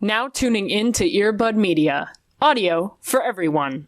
Now tuning in to Earbud Media. Audio for everyone.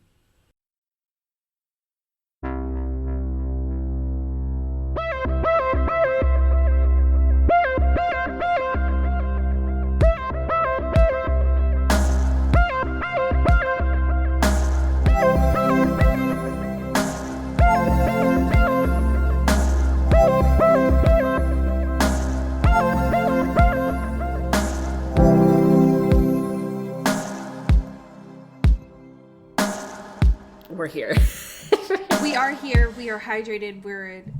We're here. We are here. We are hydrated.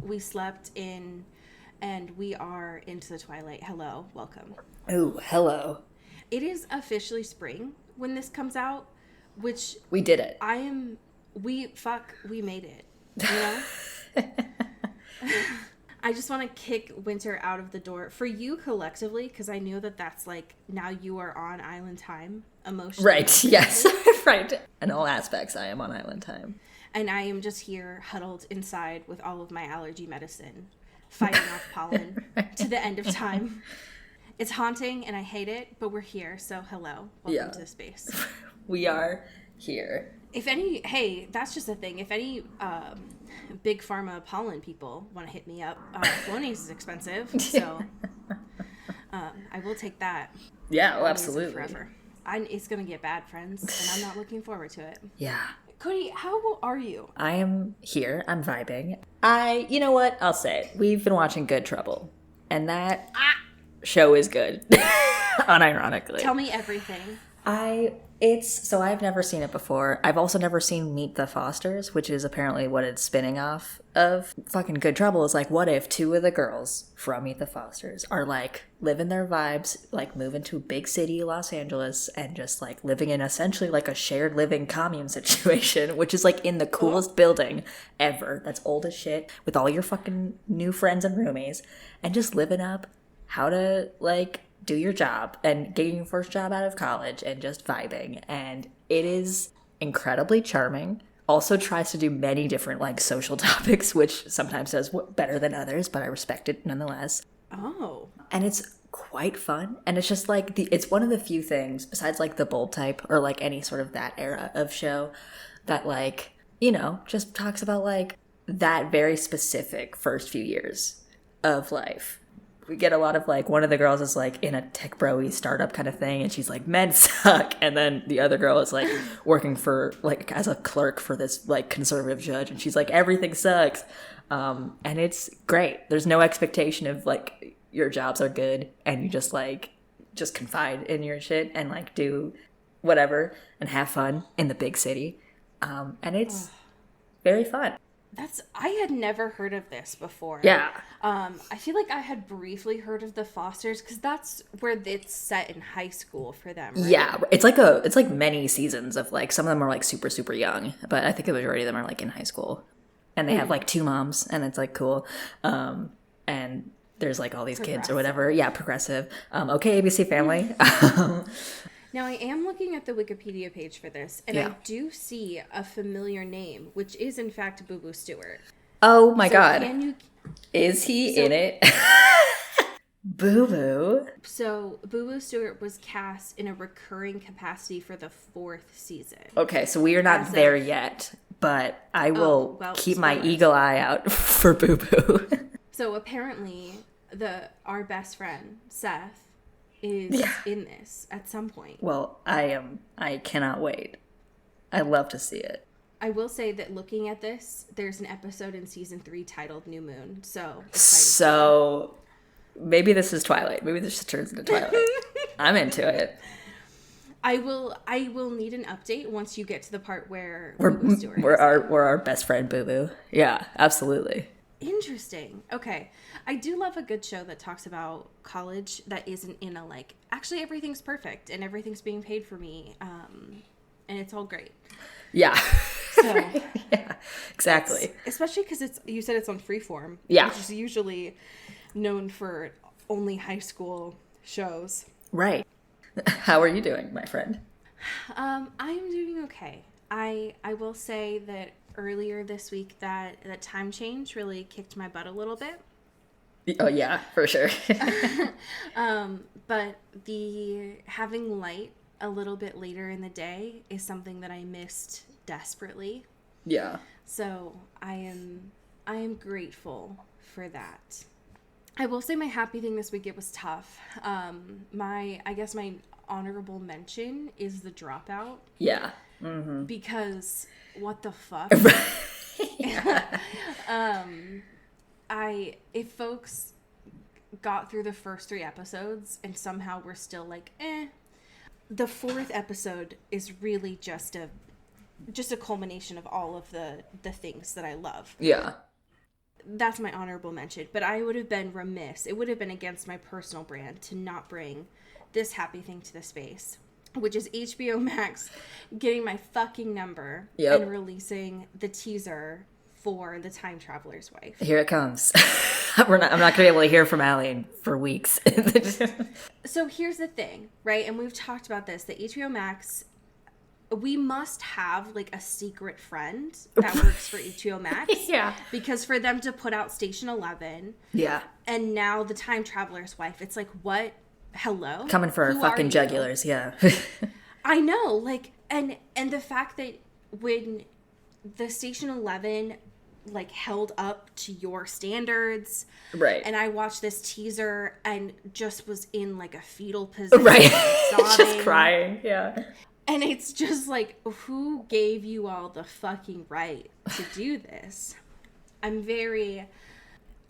We slept in, and we are into the twilight. Hello, welcome. Oh, hello. It is officially spring when this comes out, which we did it. We made it. You know. I just want to kick winter out of the door for you collectively, because I know that that's like now you are on island time emotionally. Right. Yes. Right. In all aspects, I am on island time. And I am just here huddled inside with all of my allergy medicine, fighting off pollen to the end of time. It's haunting and I hate it, but we're here. So hello. Welcome to the space. We are here. That's just a thing. If any big pharma pollen people want to hit me up, Flonase is expensive. So I will take that. Yeah, absolutely. Forever. It's going to get bad, friends, and I'm not looking forward to it. Yeah. Cody, how are you? I am here. I'm vibing. You know what? I'll say it. We've been watching Good Trouble, and that show is good. Unironically. Tell me everything. So I've never seen it before. I've also never seen Meet the Fosters, which is apparently what it's spinning off of. Fucking Good Trouble is like, what if two of the girls from Meet the Fosters are like living their vibes, like moving to a big city, Los Angeles, and just like living in essentially like a shared living commune situation, which is like in the coolest building ever. That's old as shit, with all your fucking new friends and roomies, and just living up how to like do your job and getting your first job out of college and just vibing. And it is incredibly charming. Also tries to do many different like social topics, which sometimes does better than others, but I respect it nonetheless. Oh. And it's quite fun. And it's just like, it's one of the few things besides like the Bold Type or like any sort of that era of show that like, you know, just talks about like that very specific first few years of life. We get a lot of like, one of the girls is like in a tech bro-y startup kind of thing, and she's like, men suck. And then the other girl is like working for like as a clerk for this like conservative judge, and she's like, everything sucks. And it's great. There's no expectation of like your jobs are good, and you just like just confide in your shit and like do whatever and have fun in the big city. And it's very fun. I had never heard of this before. Yeah. I feel like I had briefly heard of the Fosters because that's where it's set in high school for them, right? Yeah, it's like many seasons of like, some of them are like super, super young, but I think the majority of them are like in high school. And they have like two moms, and it's like cool. And there's like all these kids or whatever. Yeah, progressive. Okay, ABC Family. Now, I am looking at the Wikipedia page for this, and I do see a familiar name, which is, in fact, Boo Boo Stewart. Oh, my God. Is he in it? Boo Boo. So, Boo Boo Stewart was cast in a recurring capacity for the 4th season. Okay, so we are not there yet, but I will keep my eagle eye out for Boo Boo. So, apparently, our best friend, Seth, is in this at some point. Well, I cannot wait. I love to see it. I will say that looking at this, there's an episode in season 3 titled New Moon. So maybe this is Twilight. Maybe this just turns into Twilight. I'm into it. I will need an update once you get to the part where we're our best friend Boo Boo. Yeah, absolutely. Interesting. Okay. I do love a good show that talks about college that isn't in a like, actually everything's perfect and everything's being paid for me. And it's all great. Yeah. So yeah, exactly. Especially because you said it's on Freeform. Yeah. Which is usually known for only high school shows. Right. How are you doing, my friend? I am doing okay. I will say that earlier this week that time change really kicked my butt a little bit. Oh, yeah, for sure. But the having light a little bit later in the day is something that I missed desperately. Yeah. So I am grateful for that. I will say my happy thing this week, it was tough. I guess my honorable mention is the dropout. Yeah. Mm-hmm. Because what the fuck? If folks got through the first 3 episodes and somehow we're still like, the 4th episode is really just a culmination of all of the things that I love. Yeah. That's my honorable mention. But I would have been remiss. It would have been against my personal brand to not bring this happy thing to the space, which is HBO Max getting my fucking number and releasing the teaser for The Time Traveler's Wife. Here it comes. I'm not going to be able to hear from Allie for weeks. So here's the thing, right? And we've talked about this, that HBO Max, we must have like a secret friend that works for HBO Max. Yeah. Because for them to put out Station 11. Yeah. And now The Time Traveler's Wife, it's like, what? Hello? Coming for our fucking jugulars, yeah. I know, like, and the fact that when the Station 11 like held up to your standards, right, and I watched this teaser and just was in like a fetal position, right, sobbing, just crying, yeah. And it's just like, who gave you all the fucking right to do this? I'm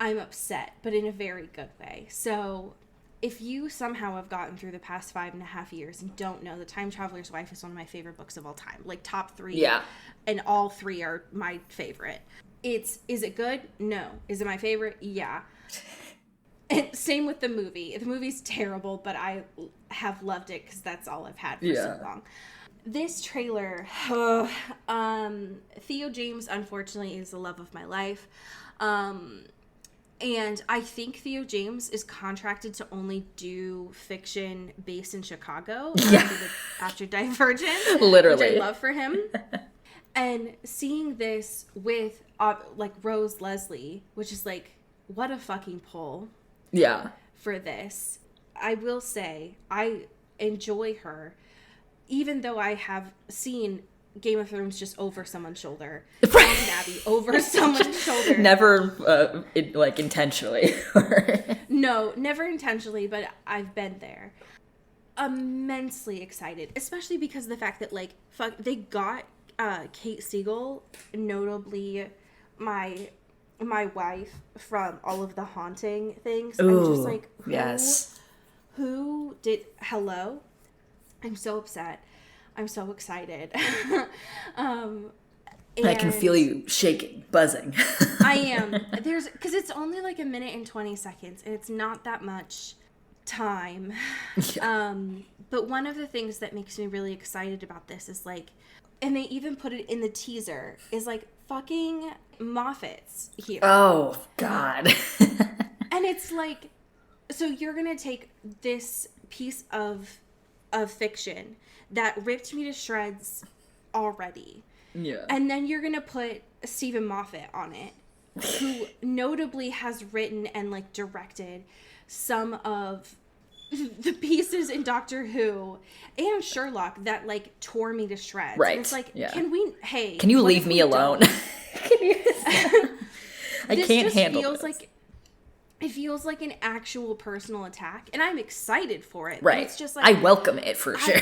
upset, but in a very good way. So if you somehow have gotten through the past 5.5 years and don't know, The Time Traveler's Wife is one of my favorite books of all time. Like top 3. Yeah. And all 3 are my favorite. Is it good? No. Is it my favorite? Yeah. And same with the movie. The movie's terrible, but I have loved it because that's all I've had for so long. This trailer, Theo James, unfortunately, is the love of my life. And I think Theo James is contracted to only do fiction based in Chicago after Divergent. Literally. Which I love for him. And seeing this with like Rose Leslie, which is like, what a fucking pull. Yeah. For this. I will say, I enjoy her, even though I have seen Game of Thrones just over someone's shoulder. Downton Abbey over someone's shoulder. Never, intentionally. No, never intentionally, but I've been there. Immensely excited, especially because of the fact that, like, they got Kate Siegel, notably my wife from all of the Haunting things. Ooh, I'm just like, yes. Who did, hello? I'm so upset. I'm so excited. I can feel you shaking, buzzing. I am. Because it's only like 1 minute and 20 seconds, and it's not that much time. Yeah. But one of the things that makes me really excited about this is like, and they even put it in the teaser, is like fucking Moffat's here. Oh, God. And it's like, so you're going to take this piece of fiction that ripped me to shreds already. Yeah. And then you're going to put Stephen Moffat on it, who notably has written and like directed some of the pieces in Doctor Who and Sherlock that like tore me to shreds. Right. And it's like, yeah. Can you leave me alone? I can't handle this. It feels like an actual personal attack, and I'm excited for it. Right. It's just like, I welcome it for sure.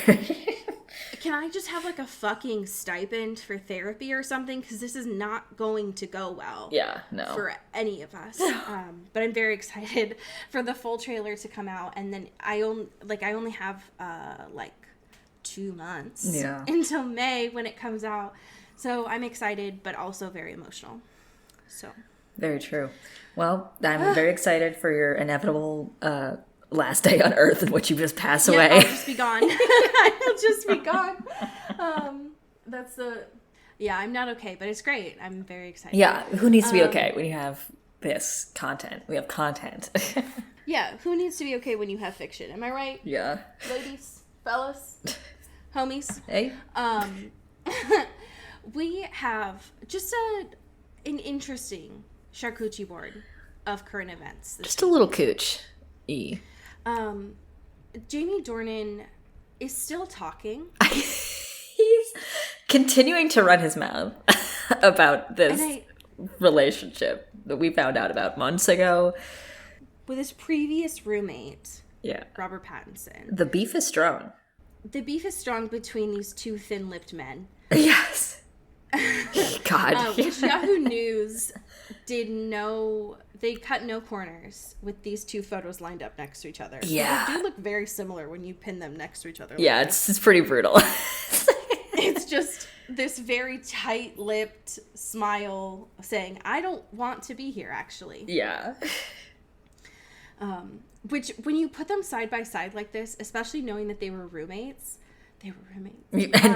Can I just have like a fucking stipend for therapy or something? Because this is not going to go well. Yeah, no. For any of us. But I'm very excited for the full trailer to come out, and then I only have 2 months until May when it comes out. So I'm excited, but also very emotional. So. Very true. Well, I'm very excited for your inevitable last day on Earth in which you just pass away. I'll just be gone. I'll just be gone. I'm not okay, but it's great. I'm very excited. Yeah, who needs to be okay when you have this content? We have content. Yeah, who needs to be okay when you have fiction? Am I right? Yeah. Ladies, fellas, homies. Hey. We have just an interesting charcuterie board of current events. Just a little cooch. Jamie Dornan is still talking. He's continuing to run his mouth about this relationship that we found out about months ago. With his previous roommate, yeah, Robert Pattinson. The beef is strong. The beef is strong between these two thin-lipped men. Yes. God. Which Yahoo News they cut no corners with these two photos lined up next to each other. Yeah. They do look very similar when you pin them next to each other. Yeah, it's pretty brutal. It's just this very tight-lipped smile saying, I don't want to be here, actually. Yeah. Which, when you put them side by side like this, especially knowing that they were roommates. And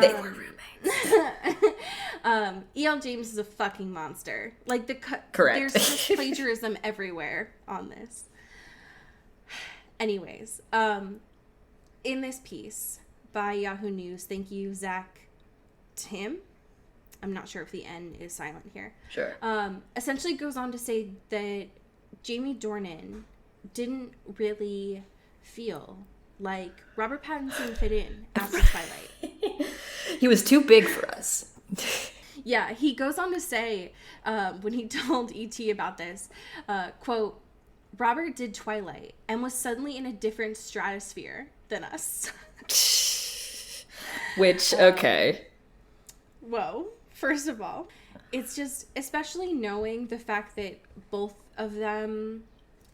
they were roommates. E.L. James is a fucking monster. Like, correct. There's just plagiarism everywhere on this. Anyways, in this piece by Yahoo News, thank you, Zach Tim. I'm not sure if the N is silent here. Sure. Essentially goes on to say that Jamie Dornan didn't really feel like Robert Pattinson fit in after Twilight. He was too big for us. Yeah, he goes on to say, when he told E.T. about this, quote, Robert did Twilight and was suddenly in a different stratosphere than us. Which, okay. Whoa. First of all, it's just, especially knowing the fact that both of them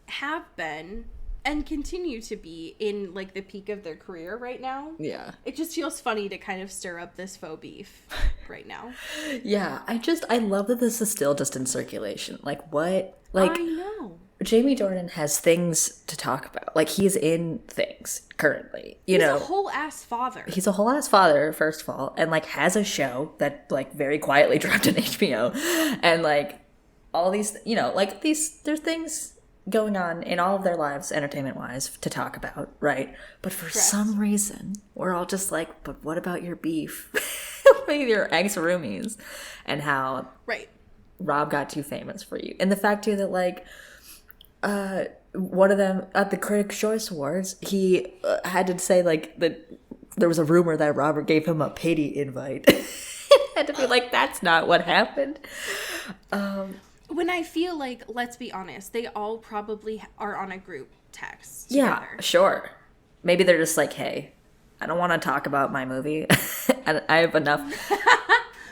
have been and continue to be in, like, the peak of their career right now. Yeah. It just feels funny to kind of stir up this faux beef right now. Yeah, I love that this is still just in circulation. Like, what? Like, I know. Jamie Dornan has things to talk about. Like, he's in things currently. He's a whole-ass father. He's a whole-ass father, first of all, and, like, has a show that, like, very quietly dropped on HBO. And, like, all these, like, there's things going on in all of their lives, entertainment-wise, to talk about, right? But for some reason, we're all just like, but what about your beef with your ex-roomies? And how Rob got too famous for you. And the fact, too, that, like, one of them, at the Critics' Choice Awards, he had to say, like, that there was a rumor that Robert gave him a pity invite. Had to be like, that's not what happened. When I feel like, let's be honest, they all probably are on a group text together. Yeah, sure. Maybe they're just like, hey, I don't want to talk about my movie. I have enough.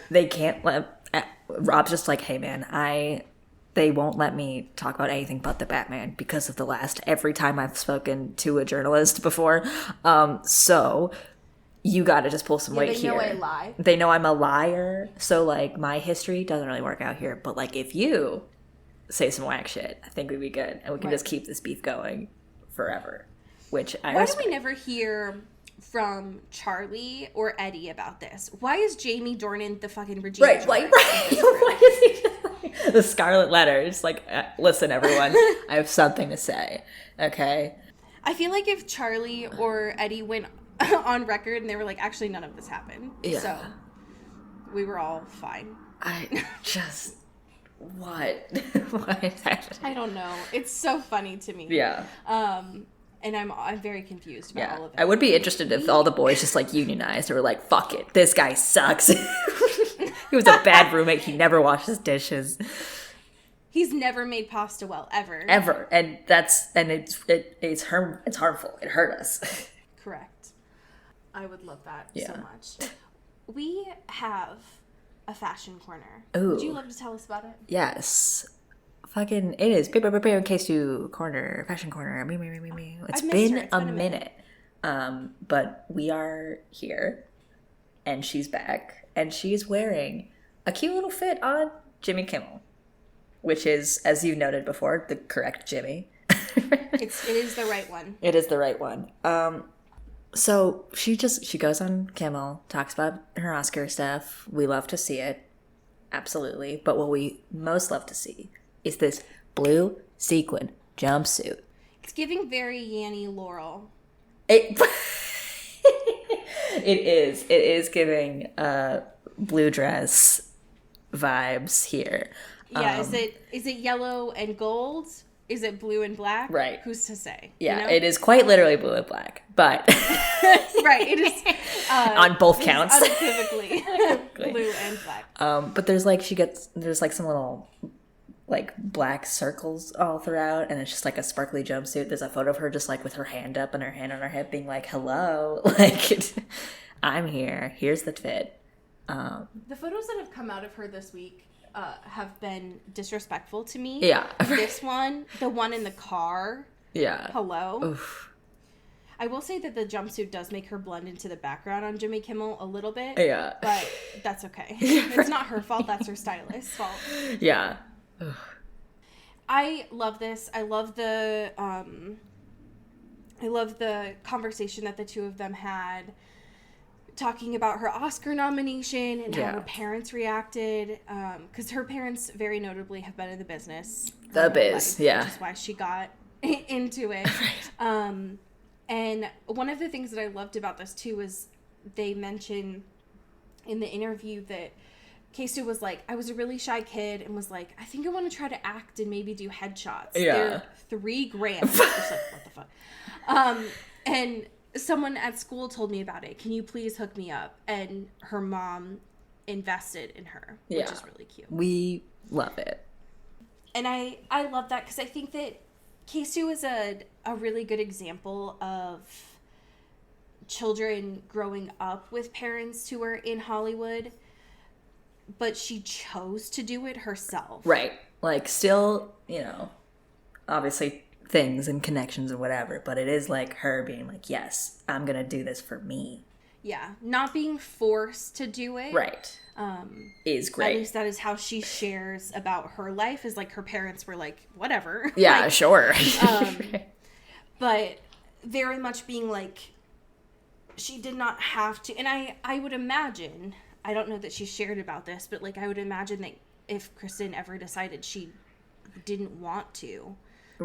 They can't let... Rob's just like, hey, man, they won't let me talk about anything but the Batman because of the last every time I've spoken to a journalist before. So... you gotta just pull some weight here. They know I lie. They know I'm a liar. So, like, my history doesn't really work out here. But, like, if you say some whack shit, I think we'd be good. And we can just keep this beef going forever. Which I respect. Why do we never hear from Charlie or Eddie about this? Why is Jamie Dornan the fucking Regina George? Right. Why is he just like, the Scarlet Letter? It's like, listen, everyone, I have something to say. Okay? I feel like if Charlie or Eddie went on record and they were like, actually none of this happened, so we were all fine. I just what is happening? I don't know, it's so funny to me. And I'm very confused about all of it. I would be interested if all the boys just like unionized or were like, fuck it, this guy sucks. He was a bad roommate, he never washes dishes, he's never made pasta well ever, and it's harmful, it hurt us. Correct. I would love that so much. We have a fashion corner. Ooh. Would you love to tell us about it? Yes. Fucking, it is. Prepare in case you corner, fashion corner. It's been a minute. But we are here, and she's back, and she's wearing a cute little fit on Jimmy Kimmel, which is, as you noted before, the correct Jimmy. It is the right one. It is the right one. So she goes on Kimmel, talks about her Oscar stuff. We love to see it. Absolutely. But what we most love to see is this blue sequin jumpsuit. It's giving very Yanny Laurel. It is. It is giving blue dress vibes here. Yeah, is it yellow and gold? Is it blue and black? Right. Who's to say? Yeah, you know? it is quite literally blue and black, but Right. It is on both counts. Unequivocally blue and black. But there's like there's like some little like black circles all throughout, and it's just like a sparkly jumpsuit. There's a photo of her just like with her hand up and her hand on her hip, being like, "Hello, like I'm here. Here's the fit." The photos that have come out of her this week have been disrespectful to me. Yeah. This one, the one in the car. Yeah. Hello. Oof. I will say that the jumpsuit does make her blend into the background on Jimmy Kimmel a little bit. Yeah. But that's okay. It's not her fault. That's her stylist's fault. Yeah. Ugh. I love this. I love the conversation that the two of them had, talking about her Oscar nomination and how her parents reacted. Because her parents, very notably, have been in the business. The biz, life, yeah. Which is why she got into it. And one of the things that I loved about this, too, is they mention in the interview that Keisu was like, I was a really shy kid and was like, I think I want to try to act and maybe do headshots. Yeah. They're $3,000. Just like, what the fuck? And someone at school told me about it. Can you please hook me up? And her mom invested in her, which is really cute. We love it. And I love that because I think that Keisu is a really good example of children growing up with parents who are in Hollywood, but she chose to do it herself. Right. Like, still, obviously things and connections and whatever, but it is like her being like, yes, I'm going to do this for me. Yeah. Not being forced to do it. Right. Is great. At least that is how she shares about her life, is like her parents were like, whatever. Yeah, like, sure. But very much being like, she did not have to. And I would imagine, I don't know that she shared about this, but like I would imagine that if Kristen ever decided she didn't want to,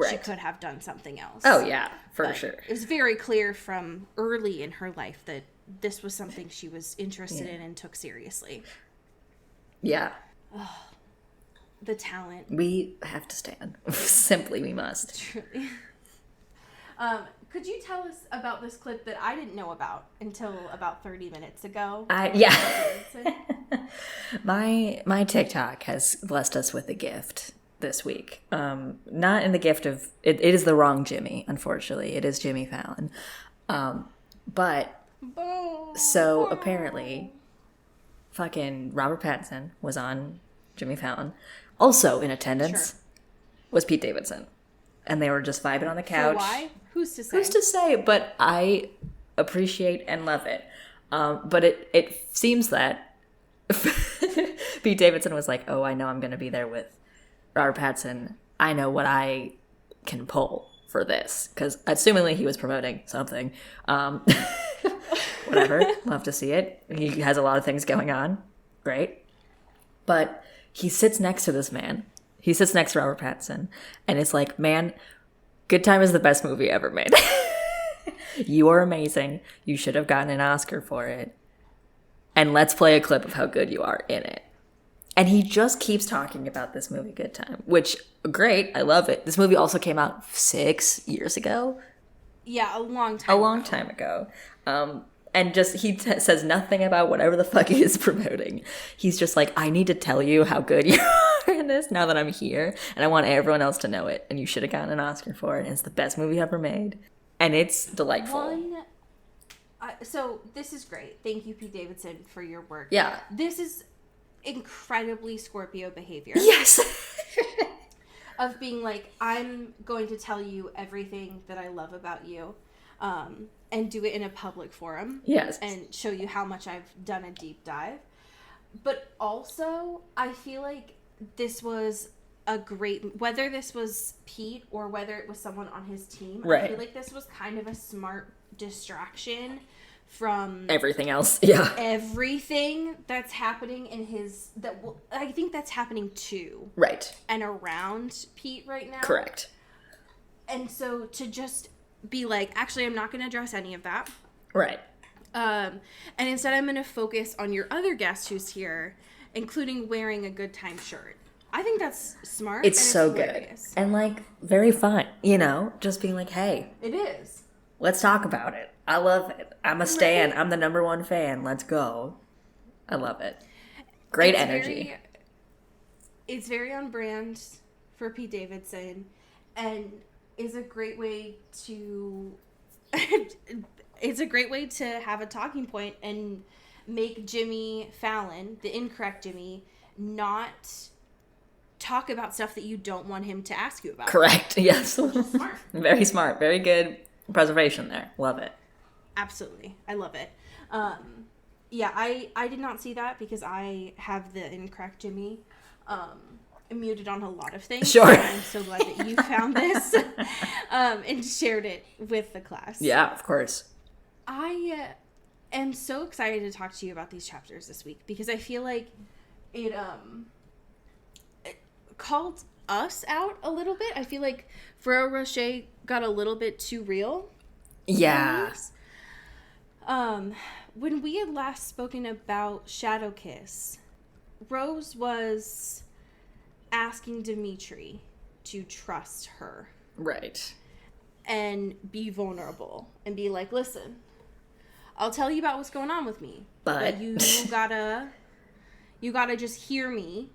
she could have done something else. Oh, yeah, for sure. It was very clear from early in her life that this was something she was interested in and took seriously. Yeah. Oh, the talent. We have to stand. Simply, we must. Truly. Could you tell us about this clip that I didn't know about until about 30 minutes ago? My TikTok has blessed us with a gift this week. Not in the gift of it is the wrong Jimmy, unfortunately. It is Jimmy Fallon. But so apparently fucking Robert Pattinson was on Jimmy Fallon. Also in attendance was Pete Davidson. And they were just vibing on the couch. So why? Who's to say? Who's to say? But I appreciate and love it. But it seems that Pete Davidson was like, oh, I know I'm going to be there with Robert Pattinson. I know what I can pull for this. Because assumingly he was promoting something. Whatever. Love to see it. He has a lot of things going on. Great. But he sits next to this man. He sits next to Robert Pattinson. And it's like, man, Good Time is the best movie ever made. You are amazing. You should have gotten an Oscar for it. And let's play a clip of how good you are in it. And he just keeps talking about this movie, Good Time, which, great. I love it. This movie also came out 6 years ago. Yeah, a long time ago. And just, he says nothing about whatever the fuck he is promoting. He's just like, I need to tell you how good you are in this now that I'm here. And I want everyone else to know it. And you should have gotten an Oscar for it. And it's the best movie ever made. And it's delightful. So this is great. Thank you, Pete Davidson, for your work. Yeah. This is incredibly Scorpio behavior. Yes. Of being like, I'm going to tell you everything that I love about you. And do it in a public forum. Yes. And show you how much I've done a deep dive. But also, I feel like this was a great, whether this was Pete or whether it was someone on his team, right. I feel like this was kind of a smart distraction from everything else. Yeah. Everything that's happening in his, I think that's happening to. Right. And around Pete right now. Correct. And so to just be like, actually, I'm not going to address any of that. Right. And instead I'm going to focus on your other guest who's here, including wearing a Good Time shirt. I think that's smart. It's so good. And, like, very fun, you know? Just being like, hey. It is. Let's talk about it. I love it. I'm a stan. I'm the number one fan. Let's go. I love it. Great energy. It's very on brand for Pete Davidson, and is a great way to... it's a great way to have a talking point and make Jimmy Fallon, the incorrect Jimmy, not talk about stuff that you don't want him to ask you about. Correct. Yes. Smart. Very smart. Very good preservation there. Love it. Absolutely. I love it. Yeah, I did not see that because I have the incorrect Jimmy muted on a lot of things. Sure. I'm so glad that you found this and shared it with the class. Yeah, of course. I am so excited to talk to you about these chapters this week because I feel like it called us out a little bit. I feel like Ferrero Rocher got a little bit too real. Yeah. When we had last spoken about Shadow Kiss, Rose was asking Dimitri to trust her. Right. And be vulnerable and be like, listen, I'll tell you about what's going on with me. But you gotta just hear me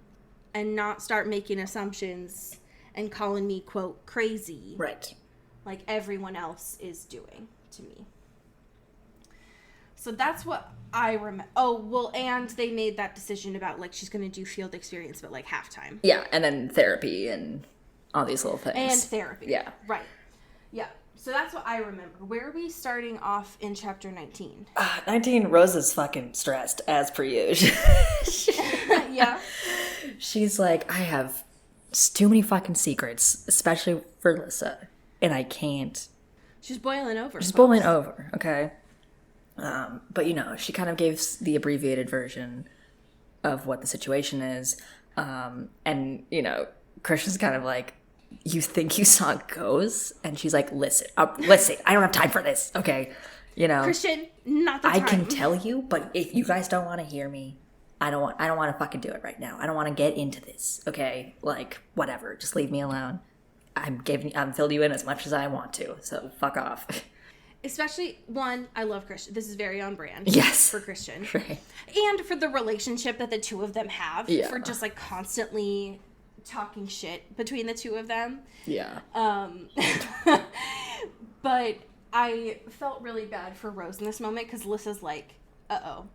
and not start making assumptions and calling me, quote, crazy. Right. Like everyone else is doing to me. So that's what I remember. Oh, well, and they made that decision about, like, she's going to do field experience, but, like, halftime. Yeah, and then therapy and all these little things. And therapy. Yeah. Right. Yeah. So that's what I remember. Where are we starting off in chapter 19? 19, Rose is fucking stressed, as per usual. Yeah. She's like, I have too many fucking secrets, especially for Lissa, and I can't. She's boiling over. She's boiling over, okay? But, you know, she kind of gave the abbreviated version of what the situation is. And, you know, Christian's kind of like, you think you saw ghosts? And she's like, listen, I don't have time for this, okay? You know, Christian, not the time. I can tell you, but if you guys don't want to hear me, I don't want to fucking do it right now. I don't want to get into this, okay? Like, whatever, just leave me alone. I'm filling you in as much as I want to, so fuck off. Especially, one, I love Christian. This is very on brand. Yes. For Christian. Right. And for the relationship that the two of them have. Yeah. For just, like, constantly talking shit between the two of them. Yeah. But I felt really bad for Rose in this moment because Lissa's like, uh-oh.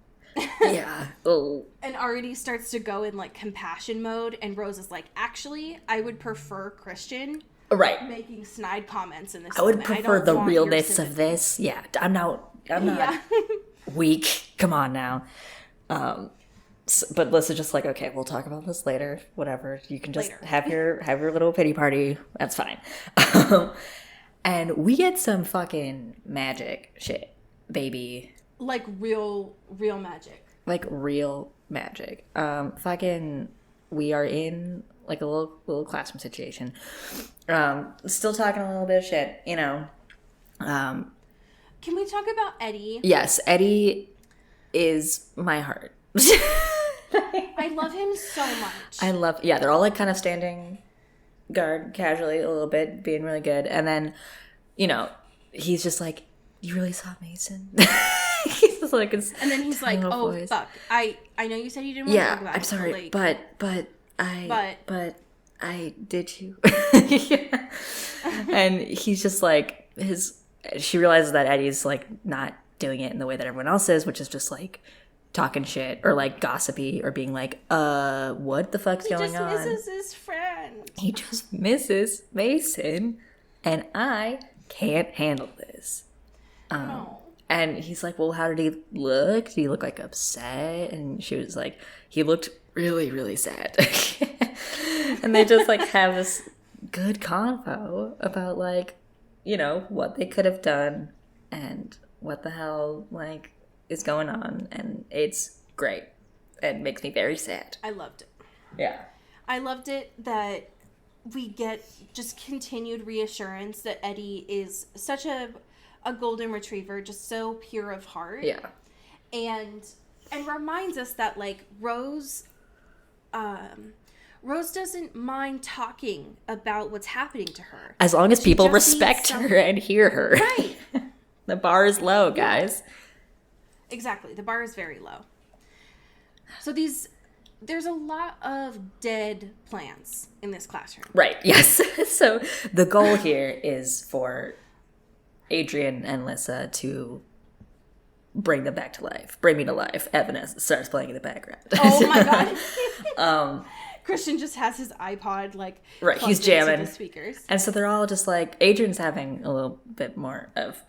Yeah. Oh. And already starts to go in, like, compassion mode. And Rose is like, actually, I would prefer Christian... Right. Making snide comments in this. I would moment. prefer the realness of this. Yeah, I'm not weak. Come on now. But Lissa's just like, okay, we'll talk about this later. Whatever. You can just have your little pity party. That's fine. And we get some fucking magic shit, baby. Like real magic. Like real magic. Fucking, we are in like a little classroom situation. Still talking a little bit of shit, you know. Can we talk about Eddie? Yes, Eddie is my heart. I love him so much. They're all like kind of standing guard casually a little bit, being really good. And then, you know, he's just like, you really saw Mason? He's just like, and then he's like, oh, voice. Fuck. I know you said you didn't want to talk about I'm sorry, like, but I did you. Yeah. And he's just like, she realizes that Eddie's like not doing it in the way that everyone else is, which is just like talking shit or like gossipy or being like, what the fuck's going on? He just misses his friend. He just misses Mason, and I can't handle this. No. And he's like, well, how did he look? Did he look like upset? And she was like, he looked really, really sad. And they just like have this good convo about like, you know, what they could have done and what the hell like is going on. And it's great. It makes me very sad. I loved it. Yeah. I loved it that we get just continued reassurance that Eddie is such a golden retriever, just so pure of heart. Yeah. And reminds us that like Rose Rose doesn't mind talking about what's happening to her. As long as people just respect needs her and hear her. Right. The bar is low, guys. Exactly. The bar is very low. So there's a lot of dead plants in this classroom. Right, yes. So the goal here is for Adrian and Lissa to bring them back to life. Bring me to life. Evanescence starts playing in the background. Oh my god. Christian just has his iPod like right, he's jamming the speakers. And so they're all just like, Adrian's having a little bit more of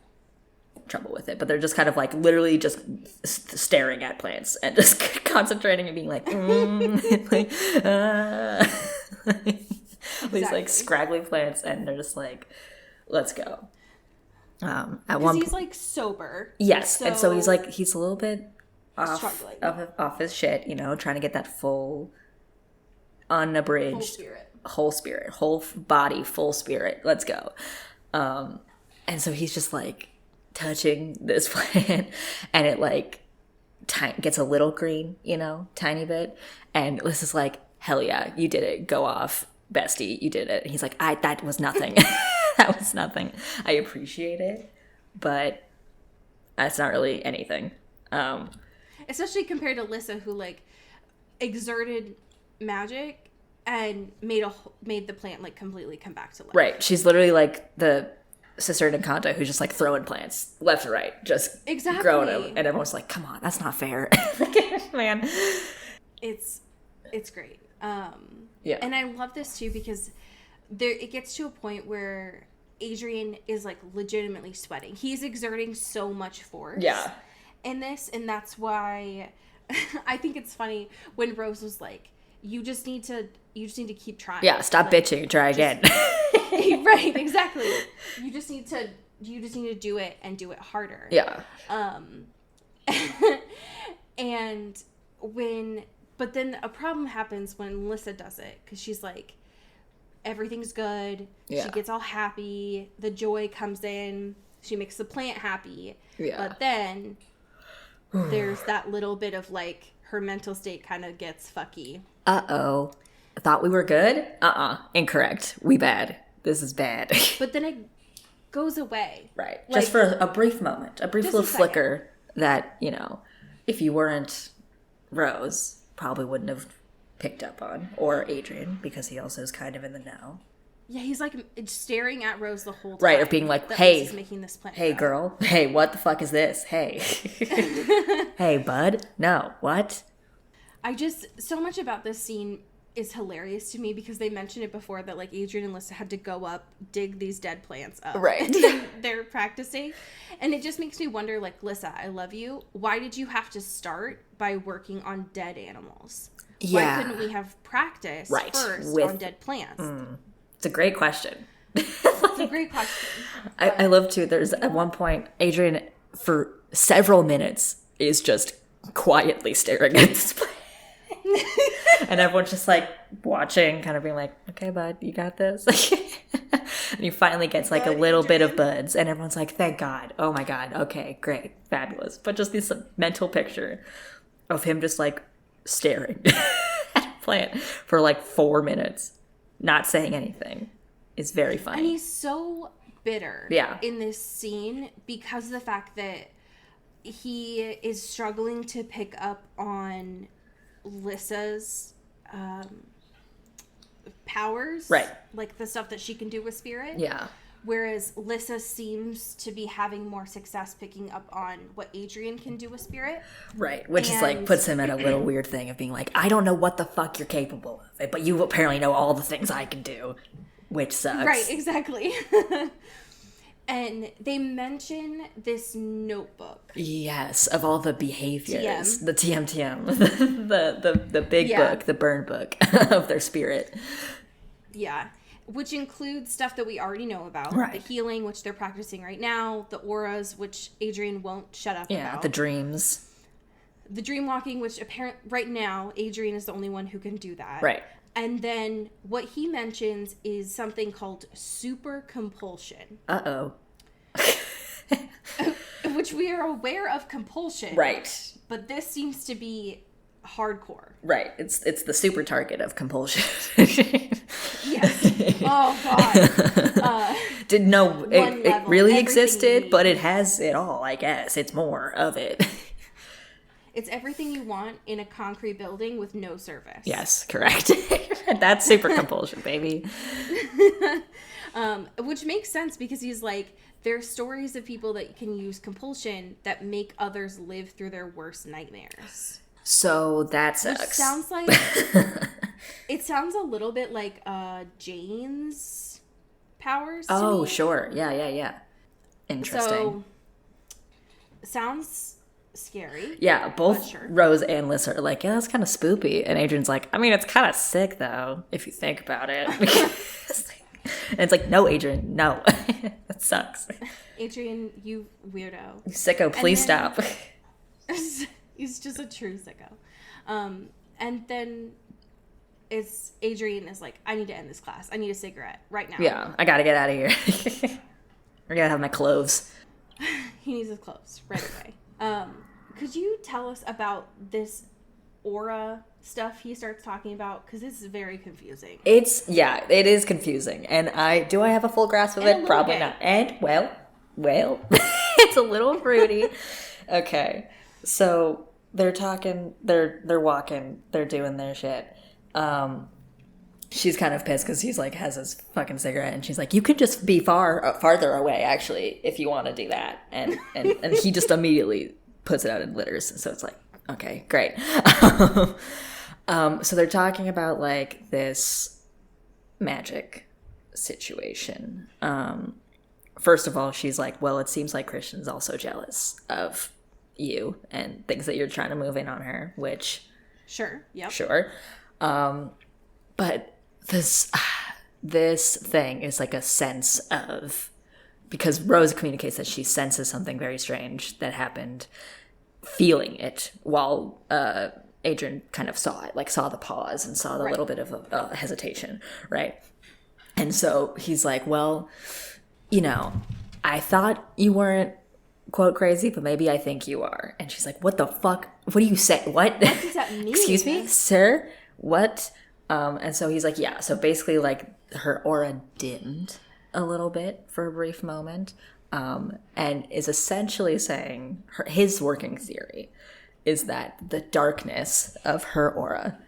trouble with it, but they're just kind of like literally just staring at plants and just concentrating and being like, like these like scraggly plants, and they're just like, let's go. At one he's like sober. Yes, and so he's a little bit struggling. off his shit, you know, trying to get that full unabridged whole spirit, whole body, full spirit. Let's go. And so he's just like touching this plant, and it like gets a little green, you know, tiny bit. And Lissa's like, hell yeah, you did it. Go off, bestie, you did it. And he's like, that was nothing. That was nothing. I appreciate it, but that's not really anything. Especially compared to Lissa, who like exerted magic and made the plant like completely come back to life. Right. She's literally like the sister in Encanto who's just like throwing plants left and right, just growing them, and everyone's like, come on, that's not fair. Man, it's great. Yeah. And I love this too because it gets to a point where Adrian is like legitimately sweating. He's exerting so much force in this, and that's why I think it's funny when Rose was like, you just need to keep trying. Yeah, stop bitching, try again. Right, exactly. You just need to do it and do it harder. Yeah. But then a problem happens when Lissa does it, because she's like, everything's good. Yeah. She gets all happy. The joy comes in. She makes the plant happy. Yeah. But then there's that little bit of like her mental state kind of gets fucky. Uh-oh. I thought we were good? Incorrect. We bad. This is bad. But then it goes away. Right. Like, just for a brief moment. A brief little flicker that, you know, if you weren't Rose, probably wouldn't have picked up on. Or Adrian, because he also is kind of in the know. Yeah, he's like staring at Rose the whole time. Right, of being like, hey, making this plant hey, girl. Hey, what the fuck is this? Hey. Hey, bud. No, what? So much about this scene is hilarious to me because they mentioned it before that like Adrian and Lissa had to go up, dig these dead plants up. Right. And they're practicing. And it just makes me wonder, like, Lissa, I love you. Why did you have to start by working on dead animals? Yeah. Why couldn't we have practiced first on dead plants? It's a great question. It's a great question. I love too. There's at one point, Adrian for several minutes is just quietly staring at this plant. And everyone's just like watching, kind of being like, okay, bud, you got this. And he finally gets like a little bit of buds, and everyone's like, thank God. Oh my God. Okay, great. Fabulous. But just this mental picture of him just like staring at a plant for like 4 minutes, not saying anything, is very funny. And he's so bitter in this scene because of the fact that he is struggling to pick up on Lissa's powers, right? Like the stuff that she can do with spirit. Yeah. Whereas Lissa seems to be having more success picking up on what Adrian can do with spirit. Right. Which is like puts him in a little weird thing of being like, I don't know what the fuck you're capable of, but you apparently know all the things I can do, which sucks. Right. Exactly. And they mention this notebook. Yes, of all the behaviors. TM. The TM. the big book, the burn book of their spirit. Yeah. Which includes stuff that we already know about. Right. The healing, which they're practicing right now. The auras, which Adrian won't shut up about. Yeah, the dreams. The dream walking, which right now, Adrian is the only one who can do that. Right. And then what he mentions is something called super compulsion. Uh-oh. Which we are aware of compulsion. Right. But this seems to be hardcore. Right. It's the super target of compulsion. Yes. Oh God. Didn't know it really existed, but it has it all, I guess. It's more of it. It's everything you want in a concrete building with no service. Yes, correct. That's super compulsion, baby. Which makes sense because he's like, there's stories of people that can use compulsion that make others live through their worst nightmares. So that sucks. Which sounds like it sounds a little bit like Jane's powers. Oh, sure. Yeah. Interesting. So sounds scary. Yeah, both Rose and Liz are like, yeah, that's kind of spoopy. And Adrian's like, I mean, it's kind of sick, though, if you think about it. And it's like, no, Adrian, no. That sucks. Adrian, you weirdo. Sicko, please stop. He's just a true sicko. And then Adrian is like, I need to end this class. I need a cigarette right now. Yeah, I gotta get out of here. I gotta have my clothes. He needs his clothes right away. Could you tell us about this aura stuff he starts talking about? Because this is very confusing. It is confusing. And I have a full grasp of it? Probably not. And, well, it's a little fruity. Okay. So they're talking, they're walking, they're doing their shit. She's kind of pissed because he's like has his fucking cigarette, and she's like, you could just be farther away, actually, if you want to do that. And he just immediately puts it out in litters. So it's like, okay, great. So they're talking about like this magic situation. First of all, she's like, well, it seems like Christian's also jealous of you and thinks that you're trying to move in on her, which sure. But this thing is like a sense of, because Rose communicates that she senses something very strange that happened, feeling it while Adrian kind of saw it, like saw the pause and saw the little bit of a hesitation, right? And so he's like, well, I thought you weren't, quote, crazy, but maybe I think you are. And she's like, what the fuck? What do you say? What does that mean? Excuse me, sir? What? And so he's like, yeah. So basically, like, her aura dimmed a little bit for a brief moment, and is essentially saying his working theory is that the darkness of her aura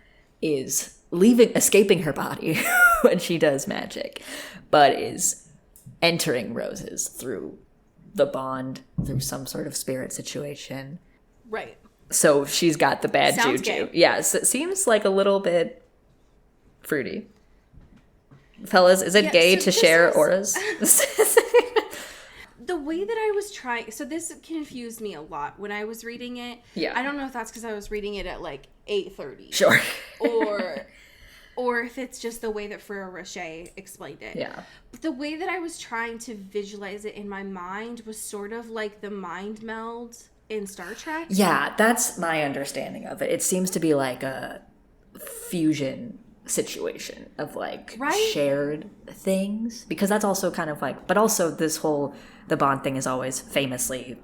is escaping her body when she does magic, but is entering Rose's through the bond, through some sort of spirit situation. Right. So she's got the bad Sounds juju. gay. Yeah, so it seems like a little bit fruity. Fellas, is it gay to share auras? The way that I was trying... So this confused me a lot when I was reading it. Yeah. I don't know if that's because I was reading it at like 8:30. Sure. or if it's just the way that Frere Rocher explained it. Yeah. But the way that I was trying to visualize it in my mind was sort of like the mind meld in Star Trek. Yeah, that's my understanding of it. It seems to be like a fusion situation of like shared things, because that's also kind of like, but also this whole, the Bond thing is always famously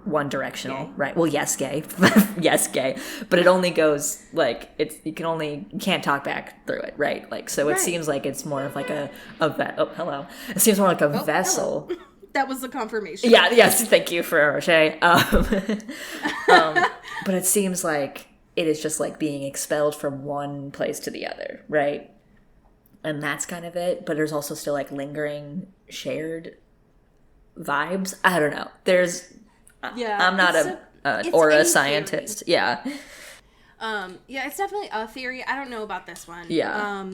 one directional, gay. Right? Well, yes, gay. Yes, gay. But it only goes like, you can't talk back through it, right? Like, so it seems like it's more of like hello. It seems more like a vessel. Hello. That was the confirmation. Yeah, yes, thank you, Frere Rocher. But it seems like it is just like being expelled from one place to the other, right? And that's kind of it. But there's also still like lingering shared vibes. I don't know. I'm not an aura scientist. Theory. Yeah. Yeah, it's definitely a theory. I don't know about this one. Yeah.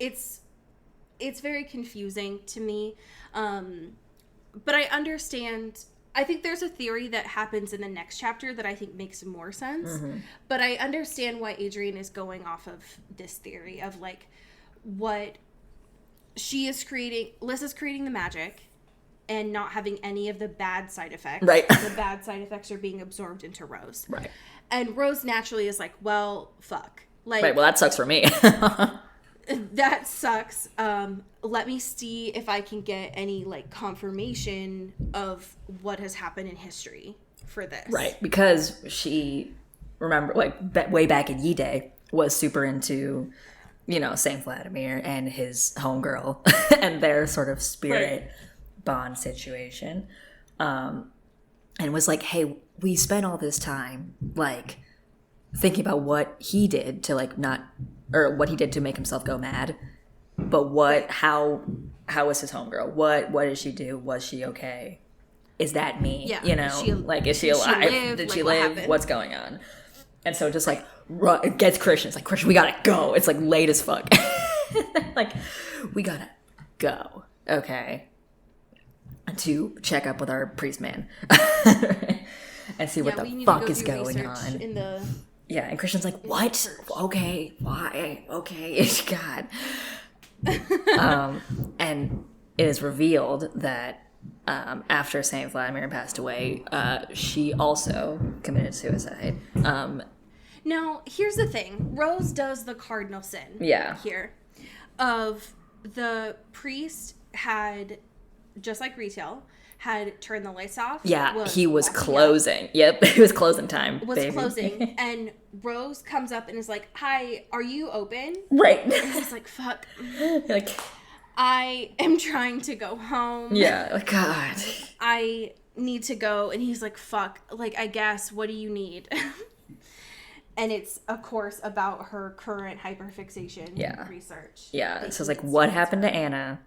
It's very confusing to me. But I understand. I think there's a theory that happens in the next chapter that I think makes more sense. Mm-hmm. But I understand why Adrian is going off of this theory of like what she is creating. Liz is creating the magic and not having any of the bad side effects. Right. The bad side effects are being absorbed into Rose. Right. And Rose naturally is like, well, fuck. Like, right. Well, that sucks for me. That sucks. Let me see if I can get any like confirmation of what has happened in history for this. Right, because remember, like, way back in Yi Day, was super into, you know, Saint Vladimir and his homegirl and their sort of spirit bond situation. And was like, hey, we spent all this time, like, thinking about what he did to, like, or what he did to make himself go mad. But how was his homegirl? What did she do? Was she okay? Is that me? Yeah. You know, is she alive? Did she live? What's going on? And so just like it gets Christian. It's like, Christian, we gotta go. It's like late as fuck. Like, we gotta go. Okay. To check up with our priest man and see what the fuck is going on. Yeah, and Christian's like, what? Okay, why? Okay, God. And it is revealed that after Saint Vladimir passed away, she also committed suicide. Now, here's the thing. Rose does the cardinal sin here of the priest had, just like retail, had turned the lights off. Yeah, he was closing. Yep, it was closing time. Closing, and Rose comes up and is like, hi, are you open? Right. And he's like, fuck. Like, I am trying to go home. Yeah, like, God. I need to go. And he's like, fuck. Like, I guess, what do you need? And it's, of course, about her current hyperfixation research. Yeah, so it's like, what happened to Anna?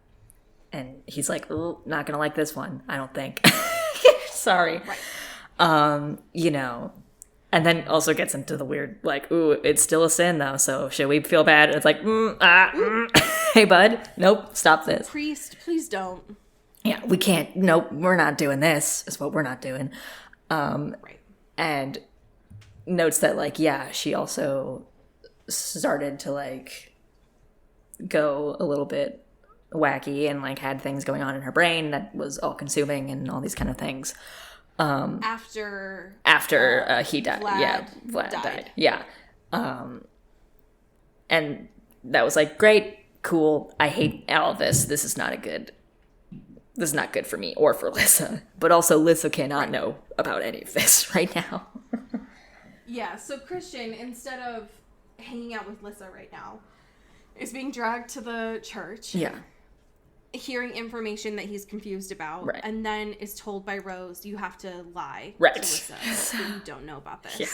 And he's like, oh, not gonna like this one, I don't think. Sorry. Right. You know, and then also gets into the weird, like, ooh, it's still a sin, though, so should we feel bad? And it's like, hey, bud, nope, stop this. Priest, please don't. Yeah, we can't, nope, we're not doing this, is what we're not doing. Right. And notes that, like, yeah, she also started to, like, go a little bit wacky and, like, had things going on in her brain that was all consuming and all these kind of things. After he died. Vlad died. Yeah. And that was like, great, cool. I hate all of this. This is not good for me or for Lissa. But also Lissa cannot know about any of this right now. Yeah, so Christian, instead of hanging out with Lissa right now, is being dragged to the church. Yeah. Hearing information that he's confused about, and then is told by Rose, you have to lie to Lissa that you don't know about this. Yeah.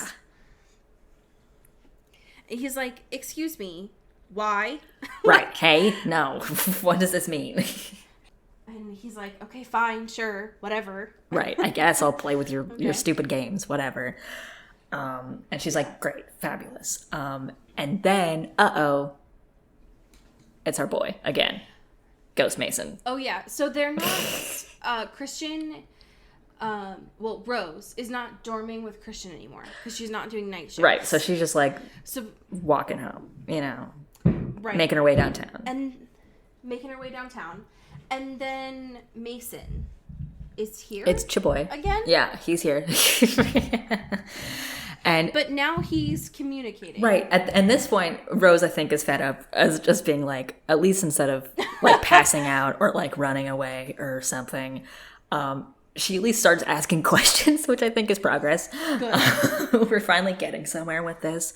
And he's like, excuse me, why? Right, hey, no, what does this mean? And he's like, okay, fine, sure, whatever. Right, I guess I'll play with your stupid games, whatever. And she's like, great, fabulous. And then, it's our boy again. Ghost Mason. Oh, yeah. So they're not, Christian, Rose is not dorming with Christian anymore because she's not doing night shifts. Right. So she's just like walking home, you know, making her way downtown. And then Mason is here. It's Chaboy. Again? Yeah, he's here. But now he's communicating. Right. At this point, Rose, I think, is fed up as just being like, at least instead of like passing out or like running away or something, she at least starts asking questions, which I think is progress. Good. We're finally getting somewhere with this.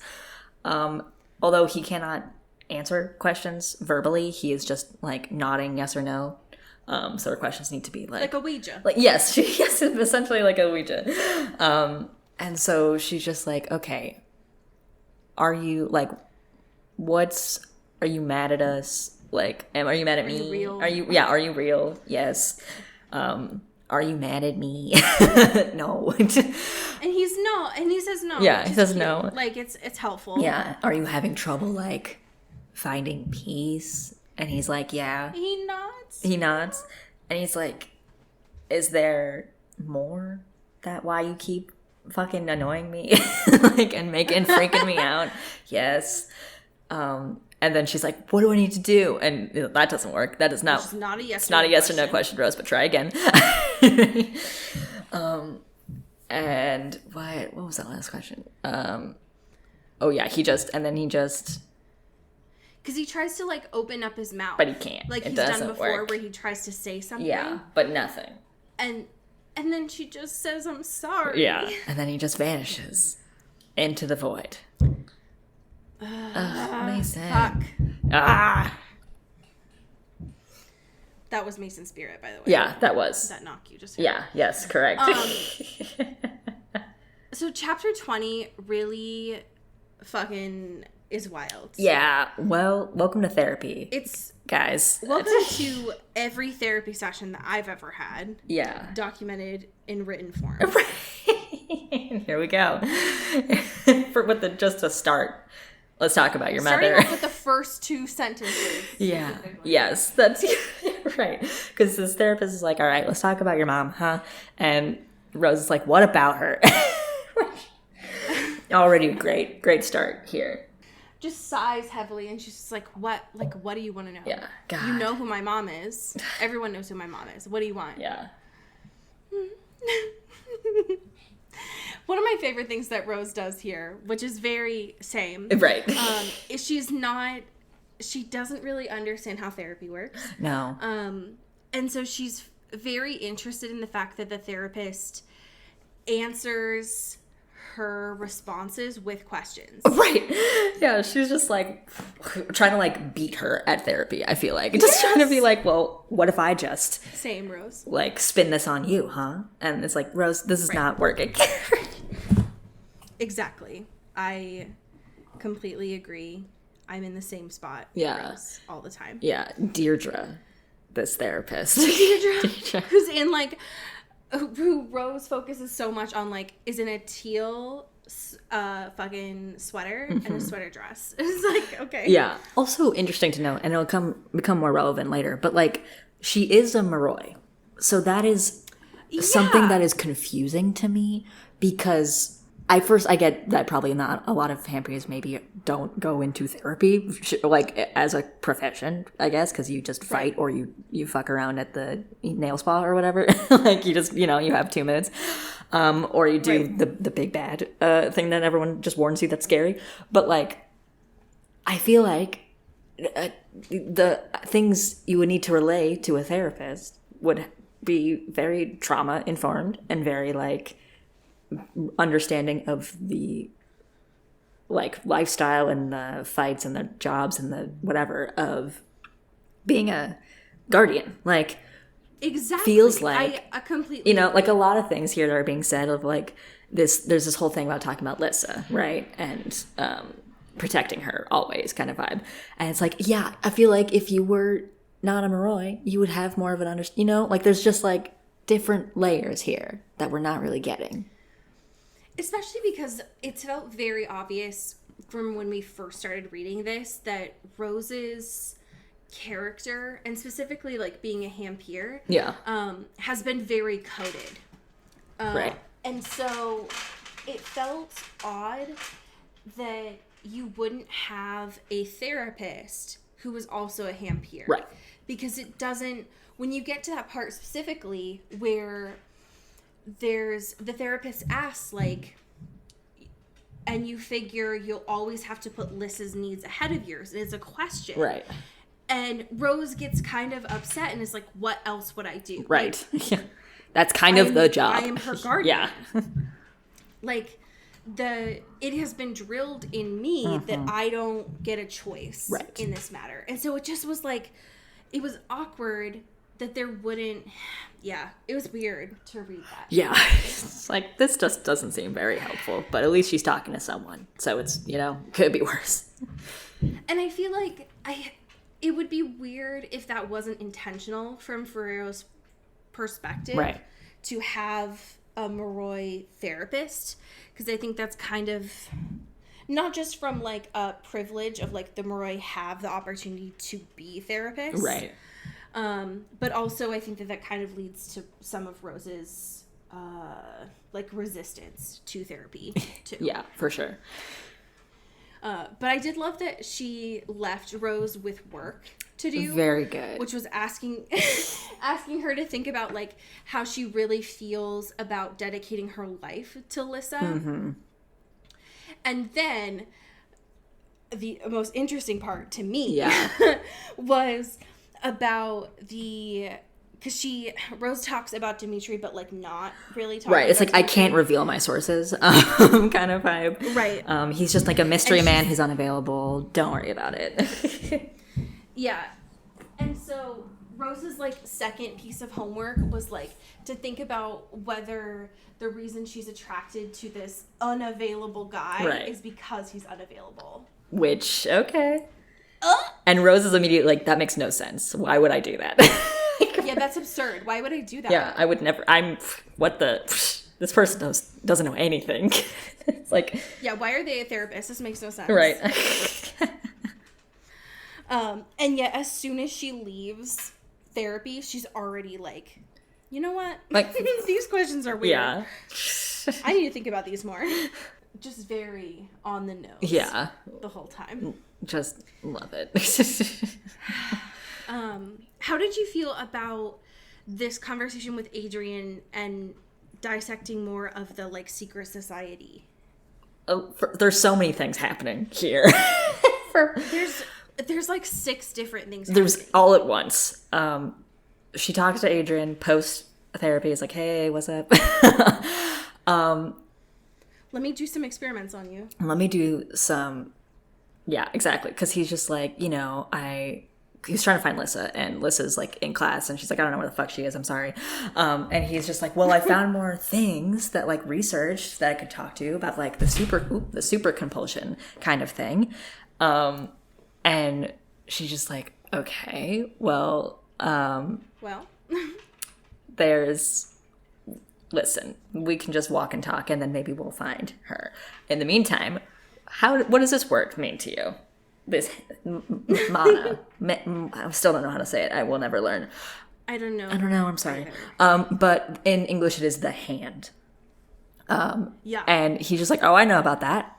Although he cannot answer questions verbally, he is just like nodding yes or no. So her questions need to be like a Ouija. Like, yes, essentially like a Ouija. And so she's just like, okay, are you mad at us? Like, are you mad at me? Are you real? Are you real? Yes. Are you mad at me? No. And he says no. Yeah, he says no. Like, it's helpful. Yeah. Are you having trouble, like, finding peace? And he's like, yeah. He nods. And he's like, is there more? That why you keep fucking annoying me like and freaking me out? Yes. And then she's like, what do I need to do? And that doesn't work. That is not. It's not a yes. It's not a yes or no question, Rose. But try again. And what was that last question? Oh yeah, he just because he tries to like open up his mouth, but he can't. Like he's done before, where he tries to say something. Yeah, but nothing. And then she just says, I'm sorry. Yeah. And then he just vanishes into the void. Mason. Fuck. Ah. That was Mason's spirit, by the way. Yeah, that was. That knock you just heard. Yeah, yes, correct. So chapter 20 really fucking is wild. Yeah, well, welcome to therapy. It's guys. welcome to every therapy session that I've ever had. Yeah. Documented in written form. Here we go. Just to start, let's talk about your Starting mother. off with the first two sentences. Yeah. Yes, that's right. Because this therapist is like, all right, let's talk about your mom, huh? And Rose is like, what about her? Already great start here. Just sighs heavily, and she's just like, what do you want to know? Yeah. God. You know who my mom is. Everyone knows who my mom is. What do you want? Yeah. One of my favorite things that Rose does here, which is very same. Right. Is she doesn't really understand how therapy works. No. And so she's very interested in the fact that the therapist answers her responses with questions. Right. Yeah, she's just like trying to like beat her at therapy, I feel like. Just trying to be like, well, what if I just Same, Rose. like spin this on you, huh? And it's like, Rose, this is not working. Exactly. I completely agree. I'm in the same spot. Yeah. Rose, all the time. Yeah, Deirdre, this therapist. Deirdre. Who's in like who Rose focuses so much on, like, is in a teal fucking sweater and a sweater dress. It's like, okay. Yeah. Also interesting to note, and it'll become more relevant later, but like she is a Moroi. So that is something that is confusing to me, because I get that probably not a lot of Hampiers maybe don't go into therapy, like, as a profession, I guess, because you just fight or you fuck around at the nail spa or whatever. Like, you just, you have 2 minutes. Or you do the big bad thing that everyone just warns you that's scary. But, like, I feel like the things you would need to relay to a therapist would be very trauma-informed and very, like, understanding of the like lifestyle and the fights and the jobs and the whatever of being a guardian. Like, exactly, feels like I completely like a lot of things here that are being said of like there's this whole thing about talking about Lissa, right, and protecting her always kind of vibe, and it's like, yeah, I feel like if you were not a Moroi, you would have more of an like there's just like different layers here that we're not really getting. Especially because it felt very obvious from when we first started reading this that Rose's character, and specifically like being a Hampier, has been very coded. Right. And so it felt odd that you wouldn't have a therapist who was also a Hampier. Right. Because it doesn't, when you get to that part specifically where the therapist asks, like, and you figure you'll always have to put Lissa's needs ahead of yours, and it's a question. Right. And Rose gets kind of upset and is like, what else would I do? Right. Like, that's kind of the job. I am her guardian. Yeah. Like, it has been drilled in me that I don't get a choice in this matter. And so it just was like, it was awkward that there wouldn't, it was weird to read that. Yeah, it's like, this just doesn't seem very helpful, but at least she's talking to someone, so it's, could be worse. And I feel like it would be weird if that wasn't intentional from Ferrero's perspective, right, to have a Moroi therapist, because I think that's kind of, not just from like a privilege of like the Moroi have the opportunity to be therapists. Right. But also I think that kind of leads to some of Rose's, like, resistance to therapy, too. Yeah, for sure. But I did love that she left Rose with work to do. Very good. Which was asking her to think about, like, how she really feels about dedicating her life to Lissa. Mm-hmm. And then the most interesting part to me was about the because Rose talks about Dimitri, but like not really talking. Right. It's about like Dimitri. I can't reveal my sources, kind of vibe. Right. He's just like a mystery man who's unavailable. Don't worry about it. Yeah. And so Rose's like second piece of homework was like to think about whether the reason she's attracted to this unavailable guy is because he's unavailable. Which, okay. And Rose is immediately like, that makes no sense. Why would I do that? Yeah, that's absurd. Why would I do that? Yeah, I would never. This person doesn't know anything. It's like. Yeah, why are they a therapist? This makes no sense. Right. And yet as soon as she leaves therapy, she's already like, you know what? Like, these questions are weird. Yeah. I need to think about these more. Just very on the nose. Yeah. The whole time. Just love it. How did you feel about this conversation with Adrian and dissecting more of the like secret society? There's so many things happening here. There's like 6 different things There's happening. all at once. She talks to Adrian post therapy. Is like, hey, what's up? Let me do some experiments on you. Let me do some. Yeah, exactly. Because he's just like, he's trying to find Lissa, and Lissa's like in class, and she's like, I don't know where the fuck she is. I'm sorry. And he's just like, well, I found more things that like research that I could talk to you about, like the super compulsion kind of thing. And she's just like, okay, well, listen, we can just walk and talk, and then maybe we'll find her. In the meantime, what does this word mean to you? This mana. I still don't know how to say it. I will never learn. I don't know. I'm sorry. But in English, it is the hand. Yeah. And he's just like, oh, I know about that.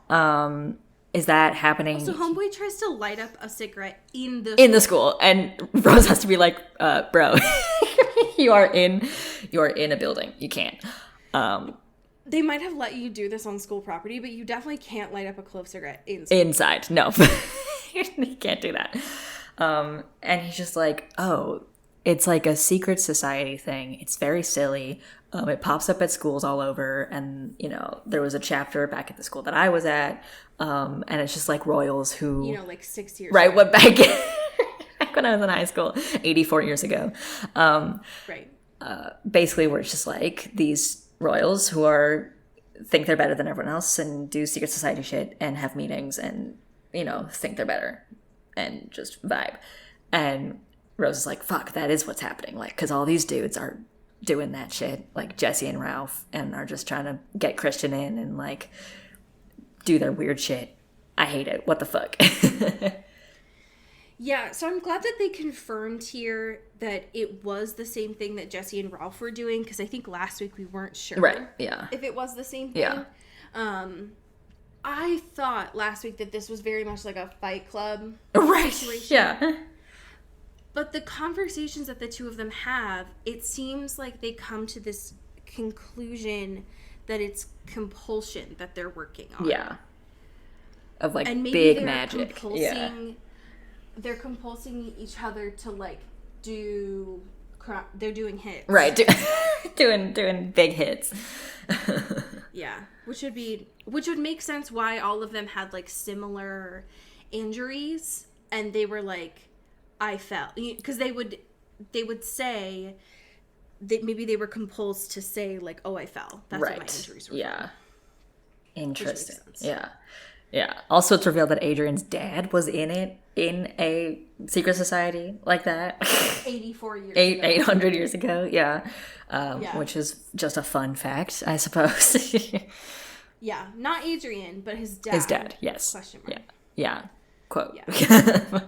Is that happening? So homeboy tries to light up a cigarette in the school, and Rose has to be like, bro, you are in a building. You can't. They might have let you do this on school property, but you definitely can't light up a clove cigarette inside. No. You can't do that. And he's just like, oh, it's like a secret society thing. It's very silly. It pops up at schools all over. And, there was a chapter back at the school that I was at. And it's just like royals who... like 6 years right, ago. What back when I was in high school, 84 years ago. Right. Basically, where it's just like these royals who think they're better than everyone else and do secret society shit and have meetings and, think they're better and just vibe. And Rose is like, fuck, that is what's happening. Like, because all these dudes are doing that shit, like Jesse and Ralph, and are just trying to get Christian in and, like, do their weird shit. I hate it. What the fuck? Yeah, so I'm glad that they confirmed here that it was the same thing that Jesse and Ralph were doing, because I think last week we weren't sure if it was the same thing. Yeah. I thought last week that this was very much like a Fight Club situation. Yeah. But the conversations that the two of them have, it seems like they come to this conclusion that it's compulsion that they're working on. Yeah. Of, like, and maybe big magic. Yeah. They're compulsing each other to, like, they're doing hits. Right. Doing big hits. Yeah. Which would make sense why all of them had, like, similar injuries, and they were like, I fell. Because they would say that maybe they were compulsed to say, like, oh, I fell. That's what my injuries were. Yeah. From. Interesting. Yeah. Yeah. Also, it's revealed that Adrian's dad was in a secret society like that. 84 years ago. 800 years ago. Yeah. Yeah. Which is just a fun fact, I suppose. Yeah. Not Adrian, but his dad. His dad, yes. Question mark. Yeah. Quote. Yeah.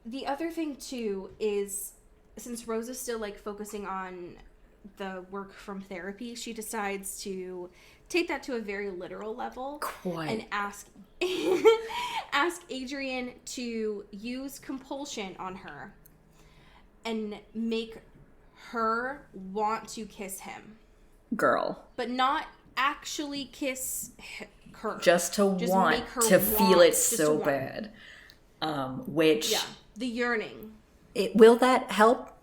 The other thing, too, is since Rose is still, like, focusing on the work from therapy, she decides to take that to a very literal level. Quite. And ask Adrian to use compulsion on her and make her want to kiss him. Girl. But not actually kiss her. Just want to feel it so bad. Which... Yeah. The yearning. Will that help?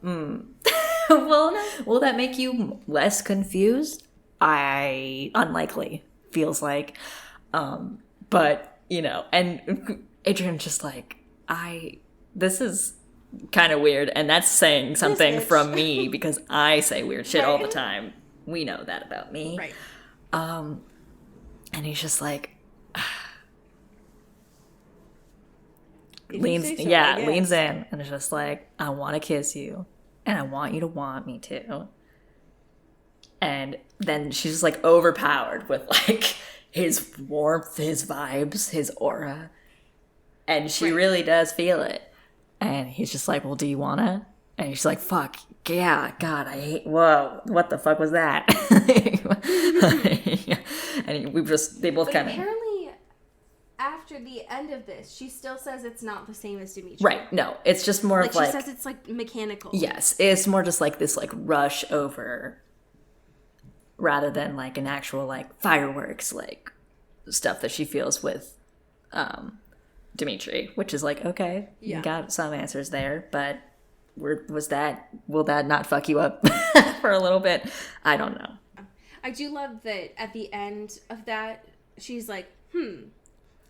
Well, will that make you less confused? Unlikely, feels like. But, and Adrian's just like, this is kind of weird, and that's saying something from me because I say weird shit all the time. We know that about me. Right. And he's just like, leans in, and is just like, I want to kiss you, and I want you to want me too. And then she's just like overpowered with like his warmth, his vibes, his aura, and she really does feel it. And he's just like, well, do you wanna? And she's like, fuck yeah, God, whoa, what the fuck was that? And they both kind of. Apparently, after the end of this, she still says it's not the same as Dimitri. Right, no, it's just more of like. She says it's like mechanical. Yes, it's more just like this like rush over rather than like an actual like fireworks like stuff that she feels with Dimitri, which is like, okay, you got some answers there, but will that not fuck you up for a little bit? I don't know. I do love that at the end of that, she's like, and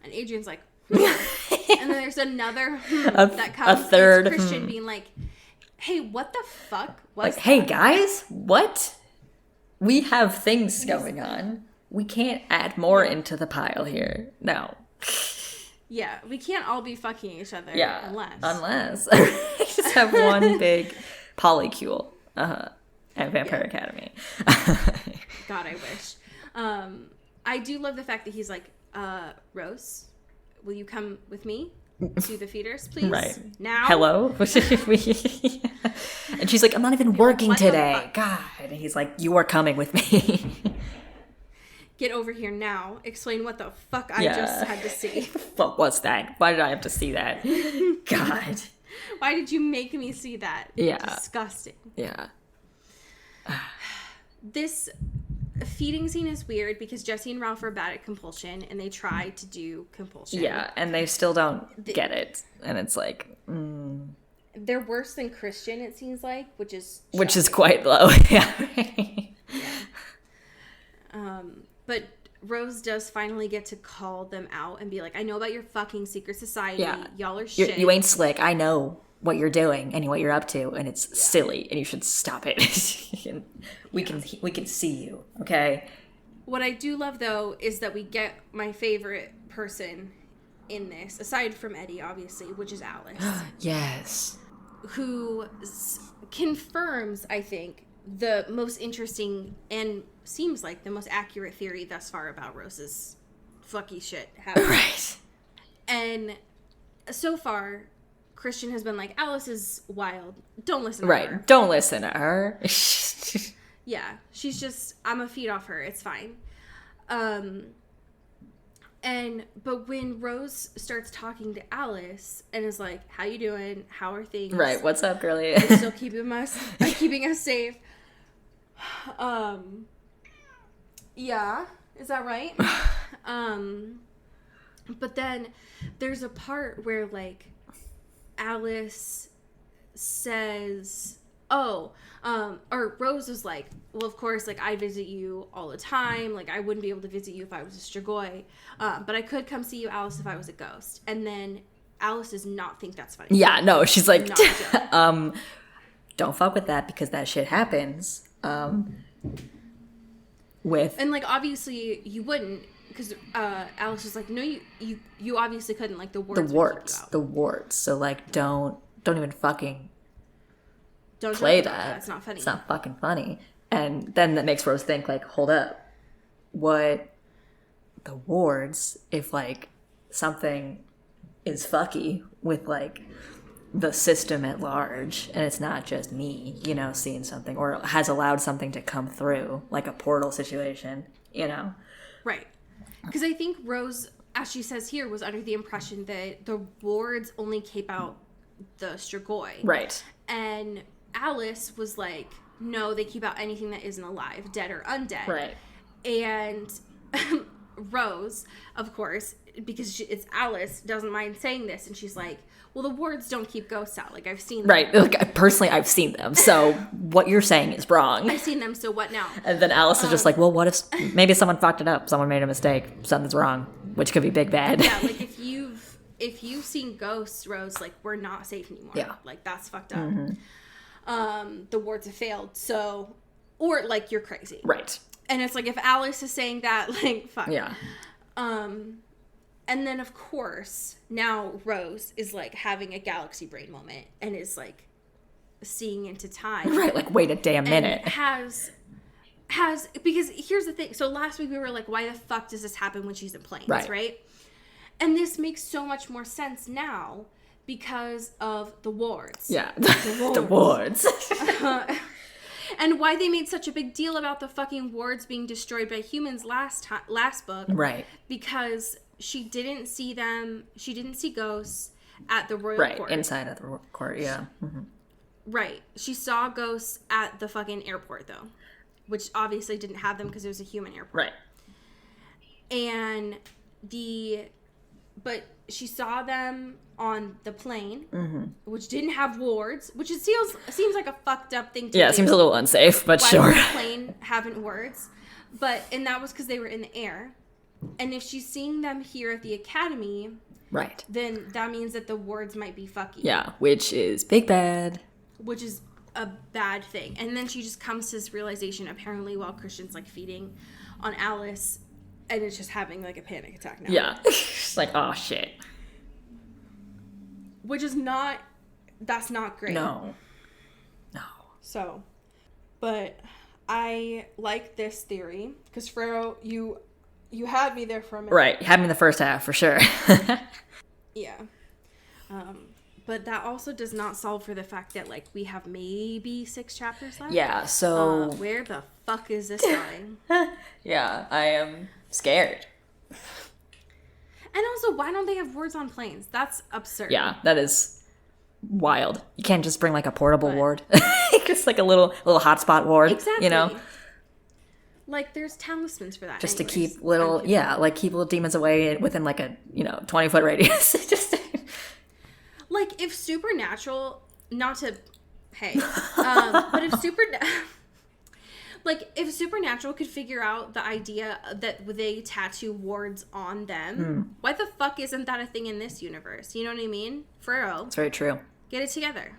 Adrian's like, and then there's another that comes. A third. It's Christian being like, hey, what the fuck was like, that? hey guys, what? We have things going on. We can't add more into the pile here. No. Yeah, we can't all be fucking each other. Yeah, unless just have one big polycule at Vampire Academy. God, I wish. I do love the fact that he's like, Rose, will you come with me to the feeders, please? Right now. Hello. And she's like, I'm not even working today. God. And he's like, you are coming with me. Get over here now. Explain what the fuck I just had to see. What was that? Why did I have to see that? God. Why did you make me see that? Yeah. Disgusting. Yeah. This feeding scene is weird because Jesse and Ralph are bad at compulsion and they try to do compulsion. Yeah, and they still don't get it. And it's like... They're worse than Christian, it seems like, which is quite low. Yeah. But Rose does finally get to call them out and be like, I know about your fucking secret society. Yeah. Y'all are shit. You ain't slick. I know what you're doing and what you're up to, and it's silly, and you should stop it. we can see you, okay? What I do love, though, is that we get my favorite person in this, aside from Eddie, obviously, which is Alice. Yes. Who confirms, I think, the most interesting and seems like the most accurate theory thus far about Rose's fucky shit happening. Right. And so far, Christian has been like, Alice is wild. Don't listen to her. Right. Don't listen to her. Yeah. She's just, I'm a feed off her. It's fine. But when Rose starts talking to Alice and is like, how you doing? How are things? Right. What's up, girlie? Are you still keeping us safe? Yeah. Is that right? But then there's a part where like Alice says, or Rose is like, well, of course, like I visit you all the time. Like I wouldn't be able to visit you if I was a Strigoi. But I could come see you, Alice, if I was a ghost. And then Alice does not think that's funny. Yeah, no, she's like, don't fuck with that because that shit happens. And like obviously you wouldn't, because Alice was like, no, you obviously couldn't, like the warts. So like don't even fucking play that. It's not funny. It's not fucking funny. And then that makes Rose think like, hold up, what the wards if like something is fucky with like the system at large, and it's not just me, seeing something, or has allowed something to come through, like a portal situation, Right. Because I think Rose, as she says here, was under the impression that the wards only keep out the Strigoi. Right. And Alice was like, no, they keep out anything that isn't alive, dead or undead. Right. And Rose, of course, because it's Alice, doesn't mind saying this. And she's like, well, the wards don't keep ghosts out. Like, I've seen them. Right. Like, personally, I've seen them. So what you're saying is wrong. I've seen them, so what now? And then Alice is just like, well, what if maybe someone fucked it up? Someone made a mistake. Something's wrong, which could be big bad. Yeah, like if you've seen ghosts, Rose, like, we're not safe anymore. Yeah. Like, that's fucked up. The wards have failed. So, or like, you're crazy. Right. And it's like, if Alice is saying that, like, fuck. Yeah. And then, of course, now Rose is, like, having a galaxy brain moment and is, like, seeing into time. Right, like, wait a damn minute. And has, because here's the thing. So last week we were like, why the fuck does this happen when she's in planes, right? And this makes so much more sense now because of the wards. Yeah, the wards. And why they made such a big deal about the fucking wards being destroyed by humans last book. Right. Because she didn't see them. She didn't see ghosts at the royal court. Inside of the royal court, yeah. Right. She saw ghosts at the fucking airport, though. Which obviously didn't have them because it was a human airport. Right. And but she saw them on the plane, which didn't have wards, which seems like a fucked up thing to do. Yeah, it seems a little unsafe, but Why sure. would the plane having wards? And that was because they were in the air. And if she's seeing them here at the academy, right, then that means that the wards might be fucking. Yeah, which is big bad. Which is a bad thing. And then she just comes to this realization, apparently, while Christian's, like, feeding on Alice, and it's just having, like, a panic attack now. Yeah. It's like, oh, shit. Which is that's not great. No. So, but I like this theory, because Frero, you had me there for a minute. Right, you had me in the first half, for sure. Yeah. But that also does not solve for the fact that, like, we have maybe 6 chapters left. Yeah, so... where the fuck is this going? Yeah, I am scared. And also, why don't they have wards on planes? That's absurd. Yeah, that is wild. You can't just bring, like, a portable ward. Just, like, a little hotspot ward. Exactly. You know? Like, there's talismans for that. Just to keep little, keep little demons away within, like, a, 20-foot radius. Just... Like, if Supernatural, not to, but if Supernatural could figure out the idea that they tattoo wards on them, why the fuck isn't that a thing in this universe? You know what I mean? Frero. It's very true. Get it together.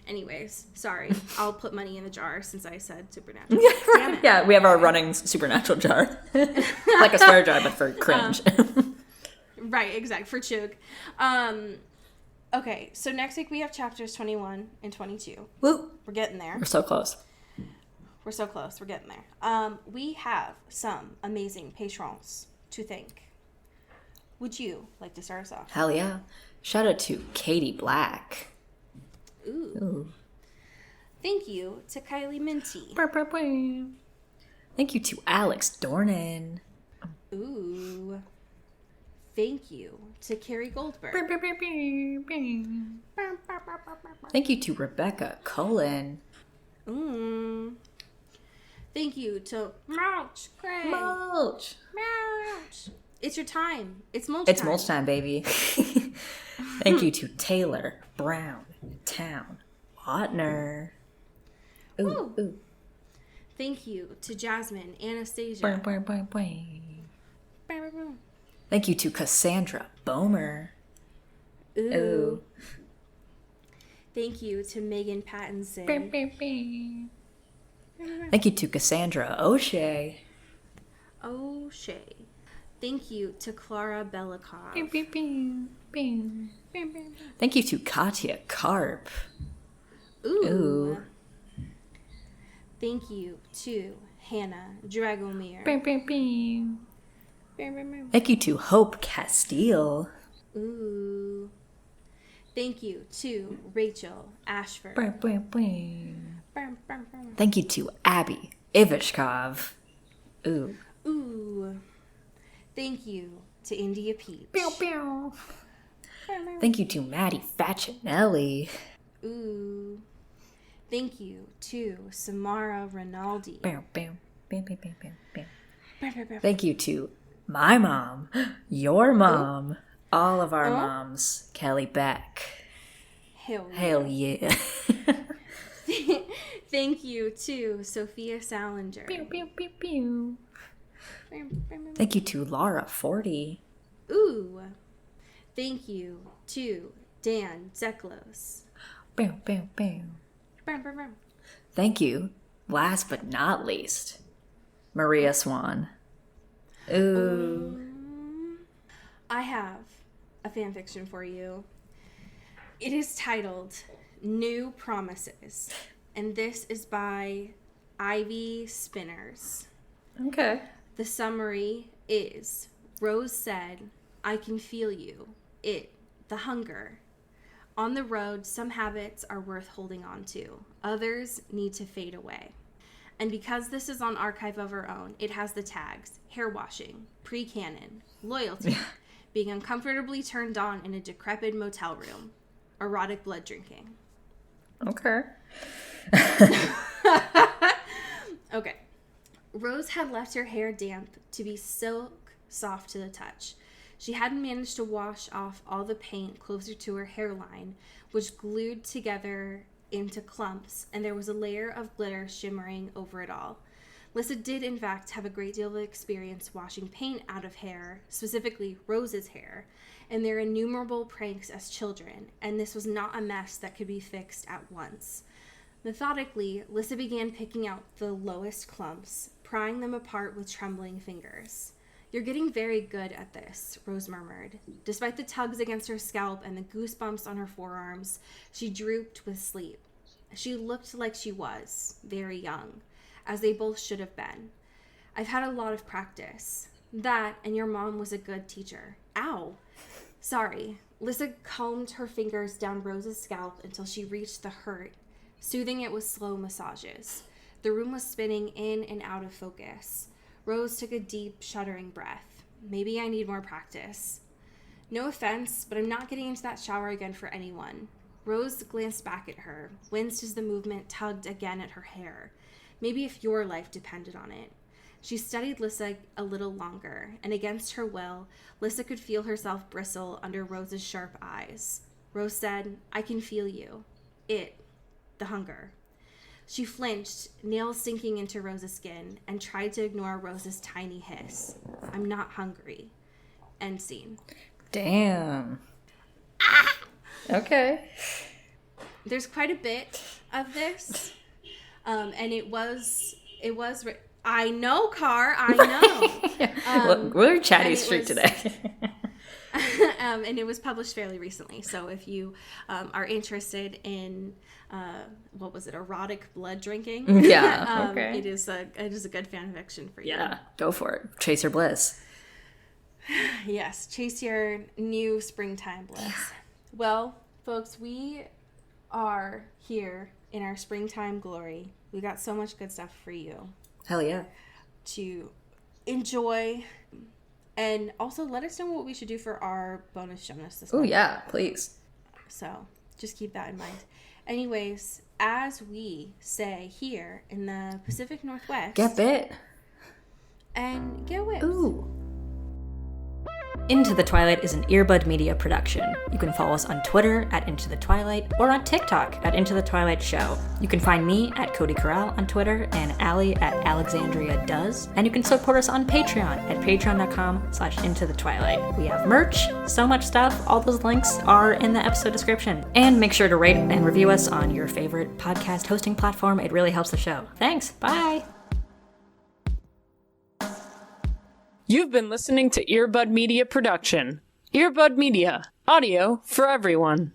Anyways, sorry. I'll put money in the jar since I said Supernatural. Damn it. Yeah, we have our running Supernatural jar. Like a swear jar, but for cringe. Right, exactly. For Chug. Okay, so next week we have chapters 21 and 22. Woo! We're getting there. We're so close. We're so close. We're getting there. We have some amazing patrons to thank. Would you like to start us off? Hell yeah. Shout out to Katie Black. Ooh. Thank you to Kylie Minty. Thank you to Alex Dornan. Ooh. Thank you to Carrie Goldberg. Thank you to Rebecca Cullen. Thank you to Mulch Gray. Mulch. It's your time. It's mulch It's time. mulch time, baby. Thank you to Taylor Brown Town Watner. Ooh. Thank you to Jasmine Anastasia. Thank you to Cassandra Bomer. Ooh. Thank you to Megan Pattinson. Thank you to Cassandra O'Shea. Thank you to Clara Belikov. Thank you to Katya Karp. Ooh. Thank you to Hannah Dragomir. Thank you to Hope Castile. Ooh. Thank you to Rachel Ashford. Thank you to Abby Ivashkov. Ooh. Thank you to India Peach. Thank you to Maddie Facinelli. Ooh. Thank you to Samara Rinaldi. Thank you to my mom, your mom, all of our moms, Kelly Beck. Hell yeah. Thank you to Sophia Salinger. Pew, pew, pew, pew. Thank you to Laura 40. Ooh. Thank you to Dan Zeklos. Boom, boom, boom. Thank you, last but not least, Maria Swan. Ooh. I have a fan fiction for you. It is titled New Promises, and this is by Ivy Spinners. Okay. The summary is, Rose said, I can feel you. It, the hunger. On the road, some habits are worth holding on to. Others need to fade away. And because this is on Archive of Our Own, it has the tags, hair washing, pre-canon, loyalty, being uncomfortably turned on in a decrepit motel room, erotic blood drinking. Okay. Okay. Rose had left her hair damp to be silk soft to the touch. She hadn't managed to wash off all the paint closer to her hairline, which glued together into clumps, and there was a layer of glitter shimmering over it all. Lissa did, in fact, have a great deal of experience washing paint out of hair, specifically Rose's hair, and their innumerable pranks as children, and this was not a mess that could be fixed at once. Methodically, Lissa began picking out the lowest clumps, prying them apart with trembling fingers. You're getting very good at this, Rose murmured. Despite the tugs against her scalp and the goosebumps on her forearms, she drooped with sleep. She looked like she was, very young, as they both should have been. I've had a lot of practice. That, and your mom was a good teacher. Ow! Sorry. Lissa combed her fingers down Rose's scalp until she reached the hurt, soothing it with slow massages. The room was spinning in and out of focus. Rose took a deep, shuddering breath. Maybe I need more practice. No offense, but I'm not getting into that shower again for anyone. Rose glanced back at her, winced as the movement tugged again at her hair. Maybe if your life depended on it. She studied Lissa a little longer, and against her will, Lissa could feel herself bristle under Rose's sharp eyes. Rose said, I can feel you. It. The hunger. She flinched, nails sinking into Rose's skin, and tried to ignore Rose's tiny hiss. I'm not hungry. End scene. Damn. Ah! Okay. There's quite a bit of this, and it was. I know, Car. I know. Look, we're chatty street today. And it was published fairly recently. So if you are interested in what was it, erotic blood drinking? Yeah. Okay. It is a good fan fiction for you. Yeah, go for it. Chase your bliss. Yes, chase your new springtime bliss. Well, folks, we are here in our springtime glory. We got so much good stuff for you. Hell yeah. To enjoy. And also let us know what we should do for our bonus Jonas this month. Oh, yeah, please. So just keep that in mind. Anyways, as we say here in the Pacific Northwest. Get bit. And get whipped. Ooh. Into the Twilight is an Earbud Media production. You can follow us on Twitter at Into the Twilight or on TikTok at Into the Twilight Show. You can find me at Cody Corral on Twitter and Allie at Alexandria Does. And you can support us on Patreon at patreon.com/Into the Twilight. We have merch, so much stuff. All those links are in the episode description. And make sure to rate and review us on your favorite podcast hosting platform. It really helps the show. Thanks. Bye. You've been listening to Earbud Media Production. Earbud Media, audio for everyone.